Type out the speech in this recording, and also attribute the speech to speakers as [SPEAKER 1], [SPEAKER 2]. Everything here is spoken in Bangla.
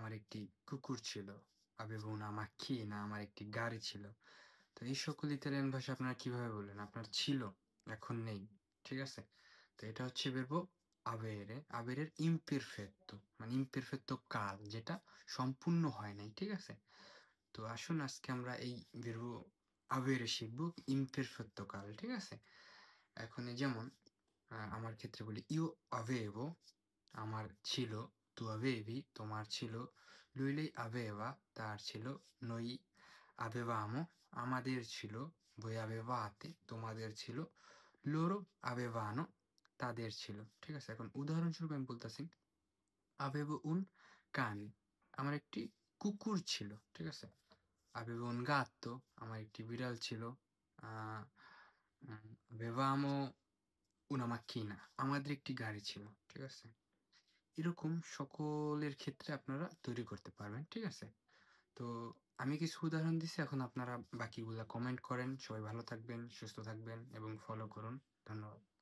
[SPEAKER 1] আমার একটি কুকুর ছিল। avevo una macchina, আমার একটি গাড়ি ছিল। তো এই সকল ইতালিয়ান ভাষা আপনারা কিভাবে বলবেন? আপনার ছিল, এখন নেই। ঠিক আছে? তো এটা হচ্ছে verbo avere, avere এর imperfetto মানে imperfetto কাল যেটা সম্পূর্ণ হয় নাই। ঠিক আছে? তো আসুন আজকে আমরা এই verbo avere শিখব imperfetto কাল। ঠিক আছে? এখন এই যেমন আমার ক্ষেত্রে বলি io avevo আমার ছিল, tu avevi তোমার ছিল, lui lei aveva তার ছিল, noi avevamo আমাদের ছিল, voi avevate তোমাদের ছিল, loro avevano তাদের ছিল। ঠিক আছে? এখন উদাহরণস্বরূপ আমি বলতেছি avevo un cane আমার একটি কুকুর ছিল। ঠিক আছে? avevo un gatto আমার একটি বিড়াল ছিল। আ avevamo una macchina আমাদের একটি গাড়ি ছিল। ঠিক আছে? এরকম সকলের ক্ষেত্রে আপনারা তৈরি করতে পারবেন। ঠিক আছে? তো আমি কিছু উদাহরণ দিছি। এখন আপনারা বাকিগুলা কমেন্ট করেন। সবাই ভালো থাকবেন, সুস্থ থাকবেন এবং ফলো করুন। ধন্যবাদ।